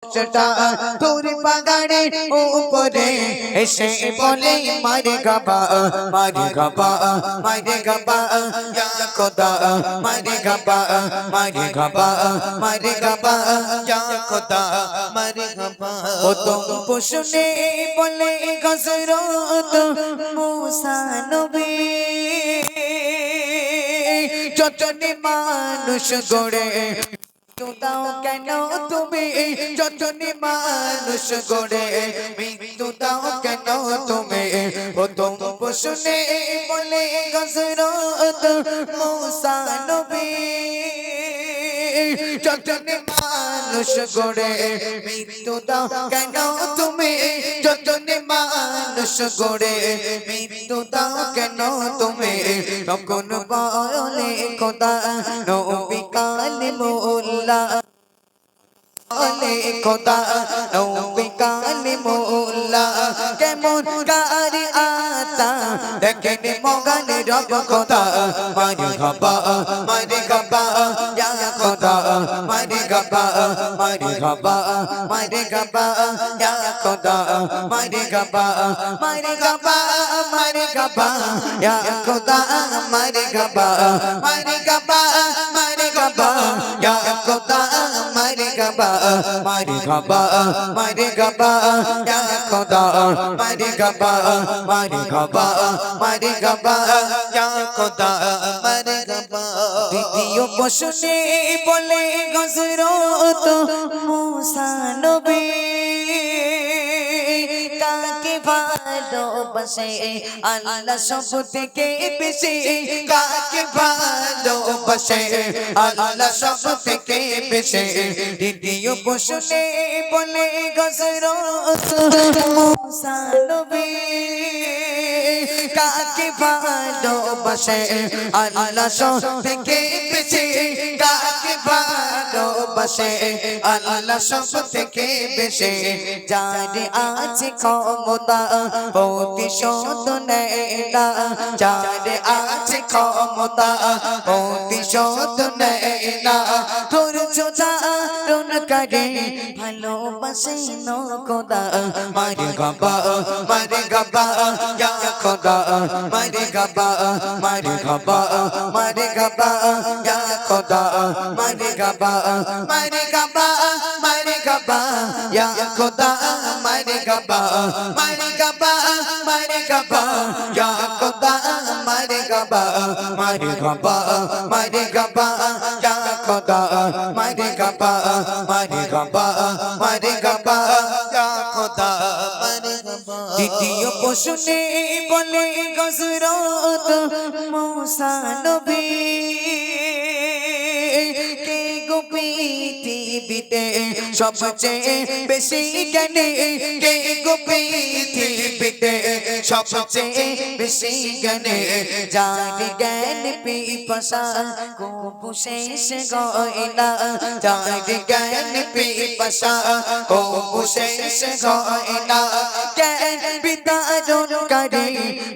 চটা তোর বাগানের উপরে এসে বলে মারে গাবা মারে গাবা মারে গাবা ইয়া খোদা মারে গাবা মারে গাবা মারে গাবা ইয়া খোদা মারে গাবা ও তুম পুষনে বলে হযরত মুসা নবী যতনে মানুষ গড়ে দাও কেন তুমি যতনে মানুষ গড়ে মৃত্যু দাও কেন তুমি ও তুম পুষনে বলে হযরত মুসা নবী যতনে মানুষ গড়ে মৃত্যু দাও কেন তুমি যতনে মানুষ গড়ে মৃত্যু দাও কেন তুমি তখন বলে খোদা নবী কালিমুল্লাহ বলে খোদা নবী কালিমুল্লাহ কেমন গারি আতা দেখেন মগানে রব খোদা মারে গাবা ইয়া খোদা মারে গাবা ইয়া খোদা মারে গাবা ইয়া খোদা মারে গাবা ইয়া খোদা মারে গাবা ইয়া খোদা মারে গাবা ইয়া খোদা মারে গাবা দ্বিতীয় প্রশ্নে বলে হযরত মুসা নবী কাকে ভালোবাসে আল্লাহ সব থেকে বেশি কাকে ভালোবাসে আল্লাহ সব থেকে বেশি দ্বিতীয় প্রশ্নে বলে হযরত মুসা নবী কাকে ভালোবাসে আল্লাহ সব থেকে বেশি কাকে ভালোবাসে আল্লাহ সব থেকে বেশি যার আছে ক্ষমতা প্রতিশোধ নেয় না যার আছে ক্ষমতা প্রতিশোধ নেয় না ধৈর্য ধারণ করে ভালোবাসে না খোদা মারে গাবা ইয়া খোদা মারে গাবা ইয়া খোদা মারে গাবা ইয়া খোদা মারে গাবা ইয়া খোদা মারে গাবা ইয়া খোদা মারে গাবা ইয়া খোদা মারে গাবা দ্বিতীয় প্রশ্নে বলে হযরত মুসা নবী কে গো পৃথিবীতে সবচেয়ে বেশি জ্ঞানী কে গো পৃথিবীতে সবচেয়ে বেশি জ্ঞানী যার জ্ঞান পিপাসা কবু শেষ হয় না যার জ্ঞান পিপাসা কবু শেষ হয় না জ্ঞান বিতারণ করে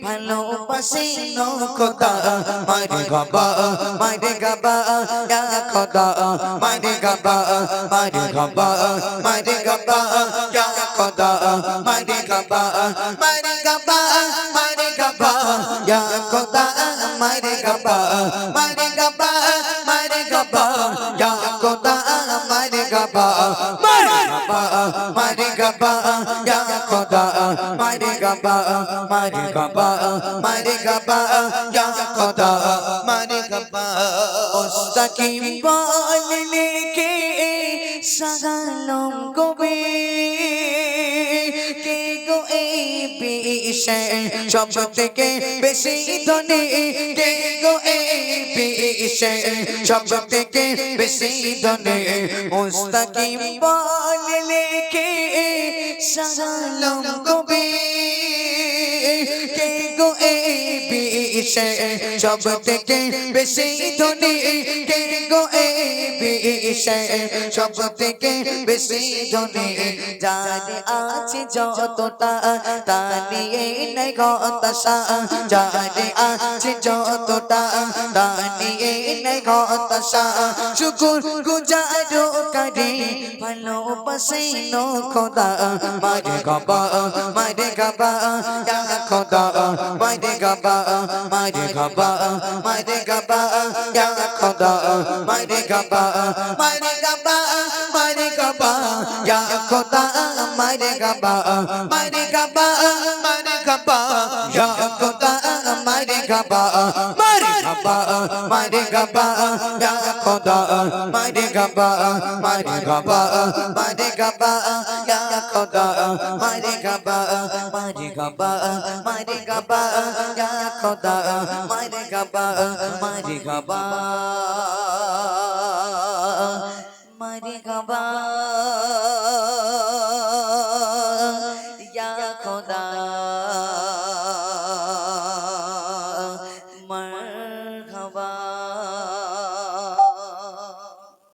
ভালোবাসে না খোদা মারে গাবা ইয়া খোদা মারে গাবা ইয়া খোদা মারে গাবা ইয়া খোদা মারে গাবা ইয়া খোদা মারে গাবা ইয়া খোদা মারে গাবা ইয়া খোদা মারে গাবা মুস্তাকিম বললে কে সাগালম গোবে কে গো এই বিশ্বে সব থেকে বেশি ধনী কে গো এই বিশ্বে সব থেকে বেশি ধনী মুস্তাকিম বললে কে সাগালম গোবে কে গো এই বিশ্বে সব থেকে বেশি ধনী কে গো এই বিশ্বে সব থেকে বেশি ধনী যার আছে যতটা তা নিয়ে নাই হতাশা যার আছে যতটা তা নিয়ে নাই হতাশা শুকর গুজারো করে ভালোবাসে নো খোদা মারে গবা ইয়া খোদা মারে গবা ইয়া খোদা মারে গবা ইয়া খোদা মারে গবা ইয়া খোদা মারে গবা ইয়া খোদা মারে গবা ইয়া খোদা মারে গবা ইয়া খোদা মারে গবা